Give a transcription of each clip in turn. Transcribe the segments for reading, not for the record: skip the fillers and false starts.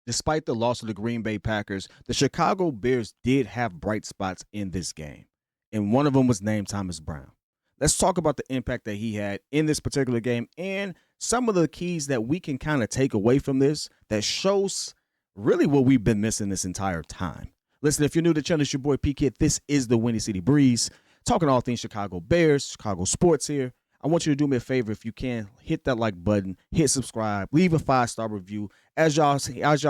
Despite the loss of the Green Bay Packers, the Chicago Bears did have bright spots in this game, and one of them was named Thomas Brown. Let's talk about the impact that he had in this particular game and some of the keys that we can kind of take away from this that shows really what we've been missing this entire time. Listen, if you're new to the channel, it's your boy P Kid. This is the Windy City Breeze, talking all things Chicago Bears, Chicago sports here. I want you to do me a favor if you can, hit that like button, hit subscribe, leave a 5-star review. As y'all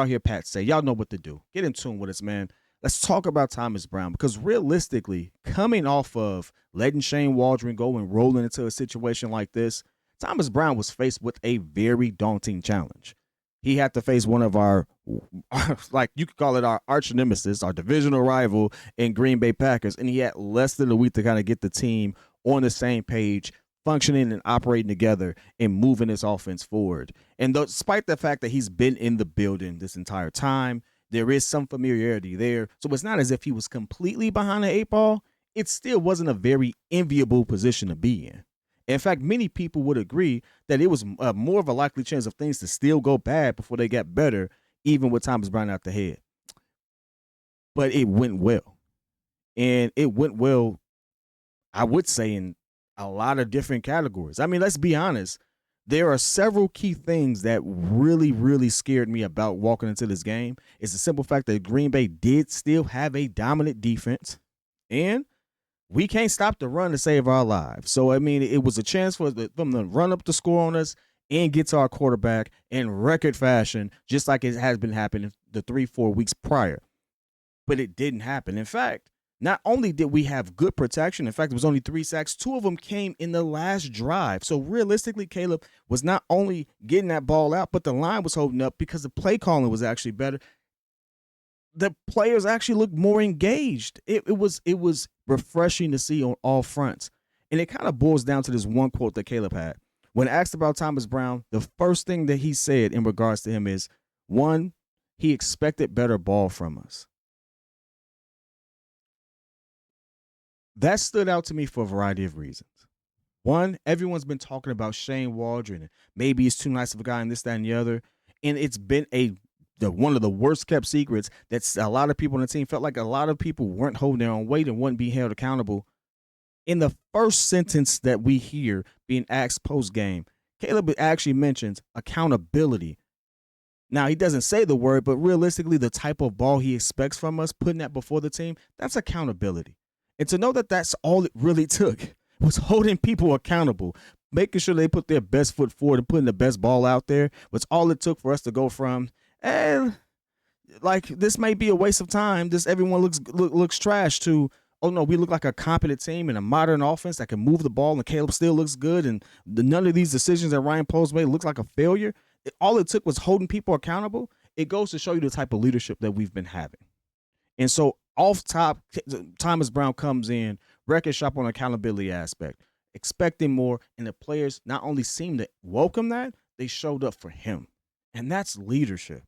hear Pat say, y'all know what to do. Get in tune with us, man. Let's talk about Thomas Brown because realistically, coming off of letting Shane Waldron go and rolling into a situation like this, Thomas Brown was faced with a very daunting challenge. He had to face one of our, like you could call it our arch nemesis, our divisional rival in Green Bay Packers, and he had less than a week to kind of get the team on the same page, functioning and operating together and moving this offense forward. And despite the fact that he's been in the building this entire time, there is some familiarity there. So it's not as if he was completely behind the 8 ball. It still wasn't a very enviable position to be in. In fact, many people would agree that it was more of a likely chance of things to still go bad before they got better, even with Thomas Brown out the head. But it went well. And it went well, I would say, in a lot of different categories. I mean, let's be honest. There are several key things that really, really scared me about walking into this game. It's the simple fact that Green Bay did still have a dominant defense, and we can't stop the run to save our lives. So, I mean, it was a chance for them to run up the score on us and get to our quarterback in record fashion, just like it has been happening the 3-4 weeks prior. But it didn't happen. In fact, not only did we have good protection, in fact, it was only 3 sacks, 2 of them came in the last drive. So realistically, Caleb was not only getting that ball out, but the line was holding up because the play calling was actually better. The players actually looked more engaged. It was refreshing to see on all fronts. And it kind of boils down to this one quote that Caleb had. When asked about Thomas Brown, the first thing that he said in regards to him is, one, he expected better ball from us. That stood out to me for a variety of reasons. One, everyone's been talking about Shane Waldron, and maybe he's too nice of a guy and this, that, and the other. And it's been one of the worst kept secrets that a lot of people on the team felt like a lot of people weren't holding their own weight and wouldn't be held accountable. In the first sentence that we hear being asked post game, Caleb actually mentions accountability. Now, he doesn't say the word, but realistically, the type of ball he expects from us, putting that before the team, that's accountability. And to know that that's all it really took was holding people accountable, making sure they put their best foot forward and putting the best ball out there was all it took for us to go from, like, this may be a waste of time, this everyone looks trash, to, oh no, we look like a competent team and a modern offense that can move the ball and Caleb still looks good and none of these decisions that Ryan Poles made looks like a failure. All it took was holding people accountable. It goes to show you the type of leadership that we've been having. And so off top, Thomas Brown comes in, record shop on accountability aspect, expecting more, and the players not only seem to welcome that, they showed up for him. And that's leadership.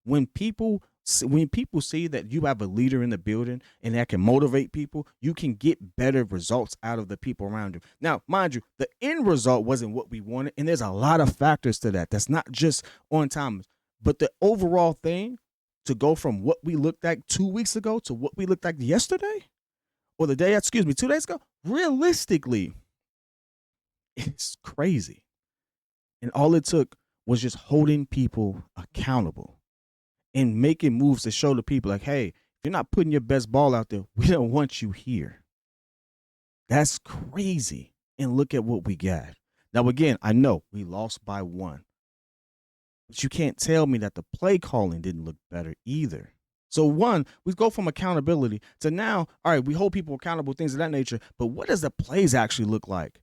When people see that you have a leader in the building and that can motivate people, you can get better results out of the people around you. Now, mind you, the end result wasn't what we wanted, and there's a lot of factors to that. That's not just on Thomas, but the overall thing, to go from what we looked like 2 weeks ago to what we looked like yesterday, or 2 days ago, realistically, it's crazy. And all it took was just holding people accountable and making moves to show the people, like, hey, if you're not putting your best ball out there, we don't want you here. That's crazy. And look at what we got. Now, again, I know we lost by 1. But you can't tell me that the play calling didn't look better either. So, one, we go from accountability to now, all right, we hold people accountable, things of that nature, but what does the plays actually look like?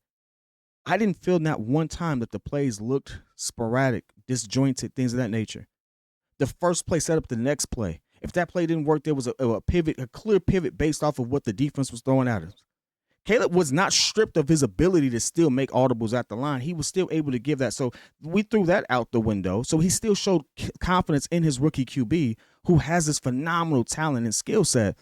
I didn't feel not one time that the plays looked sporadic, disjointed, things of that nature. The first play set up the next play. If that play didn't work, there was a pivot, a clear pivot based off of what the defense was throwing at us. Caleb was not stripped of his ability to still make audibles at the line. He was still able to give that. So we threw that out the window. So he still showed confidence in his rookie QB, who has this phenomenal talent and skill set.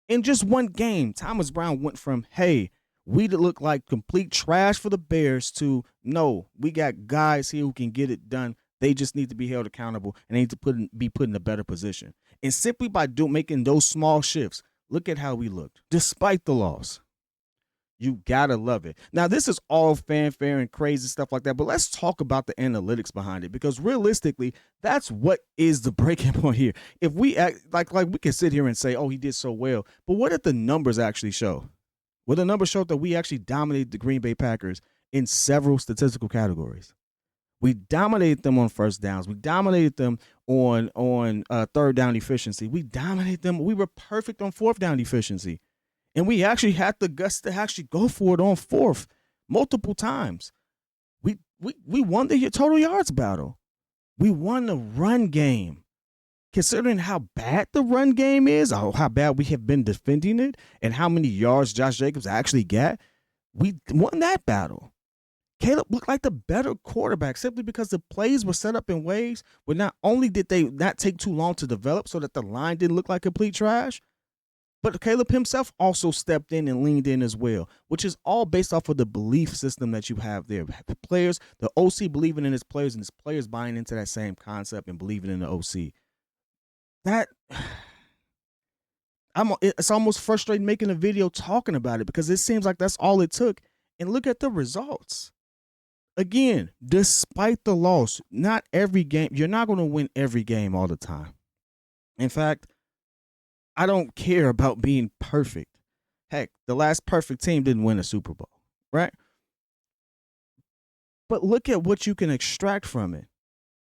In just one game, Thomas Brown went from, hey, we look like complete trash for the Bears to, no, we got guys here who can get it done They just need to be held accountable, and they need to be put in a better position. And simply by making those small shifts, look at how we looked, despite the loss. You gotta love it. Now, this is all fanfare and crazy stuff like that, but let's talk about the analytics behind it, because realistically, that's what is the breaking point here. If we act like we can sit here and say, "Oh, he did so well," but what did the numbers actually show? Well, the numbers showed that we actually dominated the Green Bay Packers in several statistical categories. We dominated them on first downs. We dominated them on third down efficiency. We dominated them. We were perfect on fourth down efficiency. And we actually had the guts to actually go for it on fourth multiple times. We won the total yards battle. We won the run game. Considering how bad the run game is, or how bad we have been defending it, and how many yards Josh Jacobs actually got, we won that battle. Caleb looked like the better quarterback simply because the plays were set up in ways where not only did they not take too long to develop so that the line didn't look like complete trash, but Caleb himself also stepped in and leaned in as well, which is all based off of the belief system that you have there. The players, the OC believing in his players, and his players buying into that same concept and believing in the OC. It's almost frustrating making a video talking about it, because it seems like that's all it took. And look at the results. Again, despite the loss, not every game, you're not going to win every game all the time. In fact, I don't care about being perfect. Heck, the last perfect team didn't win a Super Bowl, right? But look at what you can extract from it.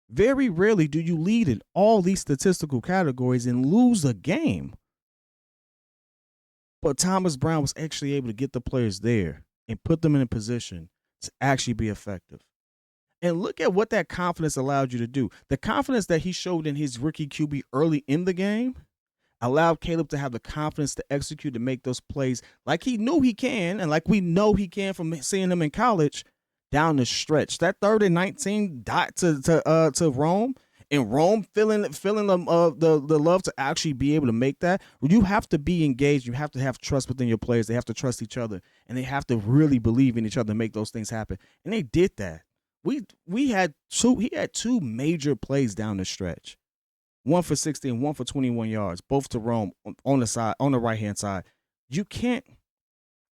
Very rarely do you lead in all these statistical categories and lose a game. But Thomas Brown was actually able to get the players there and put them in a position to actually be effective. And look at what that confidence allowed you to do. The confidence that he showed in his rookie QB early in the game allowed Caleb to have the confidence to execute, to make those plays like he knew he can, and like we know he can from seeing him in college down the stretch. That 3rd and 19 dot to Rome, and Rome feeling the love to actually be able to make that. You have to be engaged. You have to have trust within your players. They have to trust each other, and they have to really believe in each other to make those things happen. And they did that. He had two major plays down the stretch. One for 60 and one for 21 yards, both to Rome on the right-hand side. You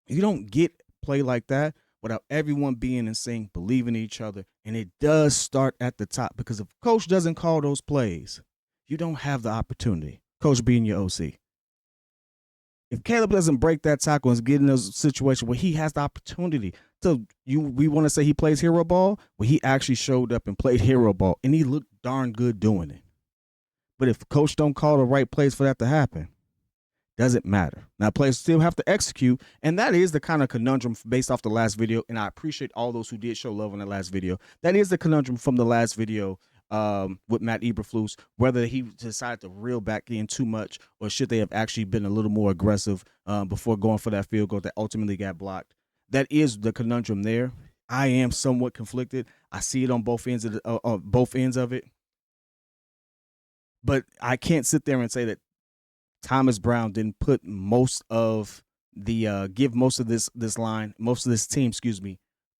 don't get play like that without everyone being in sync, believing in each other. And it does start at the top, because if coach doesn't call those plays, you don't have the opportunity. Coach being your OC. If Caleb doesn't break that tackle and get in a situation where he has the opportunity we want to say he plays hero ball, well, he actually showed up and played hero ball, and he looked darn good doing it. But if coach don't call the right plays for that to happen, doesn't matter. Now, players still have to execute, and that is the kind of conundrum based off the last video, and I appreciate all those who did show love on the last video. That is the conundrum from the last video with Matt Eberflus, whether he decided to reel back in too much, or should they have actually been a little more aggressive before going for that field goal that ultimately got blocked. That is the conundrum there. I am somewhat conflicted. I see it on both ends of it. But I can't sit there and say that Thomas Brown didn't put most of the give most of this team,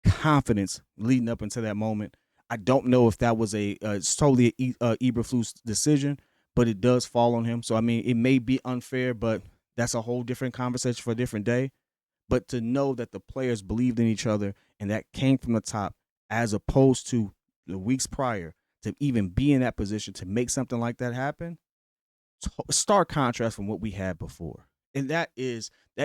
confidence leading up into that moment. I don't know if that was it's totally a Eberflus decision, but it does fall on him. So I mean, it may be unfair, but that's a whole different conversation for a different day. But to know that the players believed in each other and that came from the top, as opposed to the weeks prior, to even be in that position to make something like that happen, stark contrast from what we had before. And that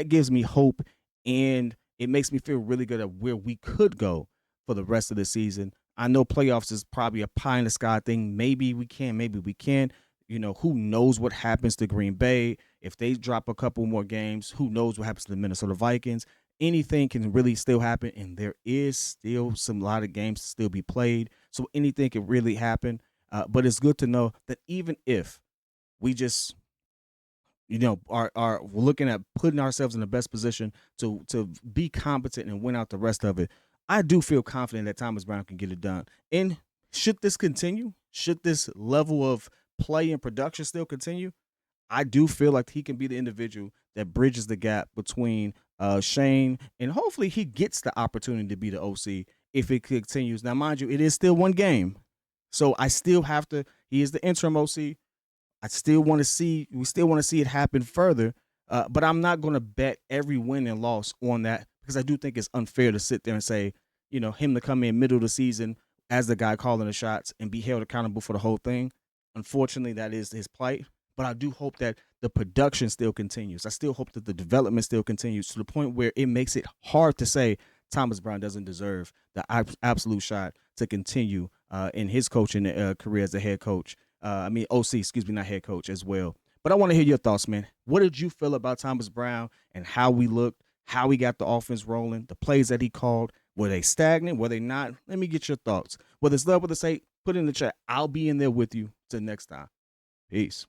gives me hope, and it makes me feel really good at where we could go for the rest of the season. I know playoffs is probably a pie in the sky thing. Maybe we can, maybe we can. You know, who knows what happens to Green Bay? If they drop a couple more games, who knows what happens to the Minnesota Vikings? Anything can really still happen, and there is still a lot of games to still be played. So anything can really happen. But it's good to know that even if we just, are looking at putting ourselves in the best position to be competent and win out the rest of it, I do feel confident that Thomas Brown can get it done. And should this continue, should this level of play and production still continue, I do feel like he can be the individual that bridges the gap between Shane, and hopefully he gets the opportunity to be the OC if it continues. Now, mind you, it is still one game. So I still have to. He is the interim OC. I still want to see. We still want to see it happen further. But I'm not going to bet every win and loss on that because I do think it's unfair to sit there and say, him to come in middle of the season as the guy calling the shots and be held accountable for the whole thing. Unfortunately, that is his plight. But I do hope that the production still continues. I still hope that the development still continues to the point where it makes it hard to say Thomas Brown doesn't deserve the absolute shot to continue in his coaching career as a head coach. OC, excuse me, not head coach as well. But I want to hear your thoughts, man. What did you feel about Thomas Brown and how we looked, how he got the offense rolling, the plays that he called? Were they stagnant? Were they not? Let me get your thoughts. Whether it's love, whether it's hate, put it in the chat. I'll be in there with you till next time. Peace.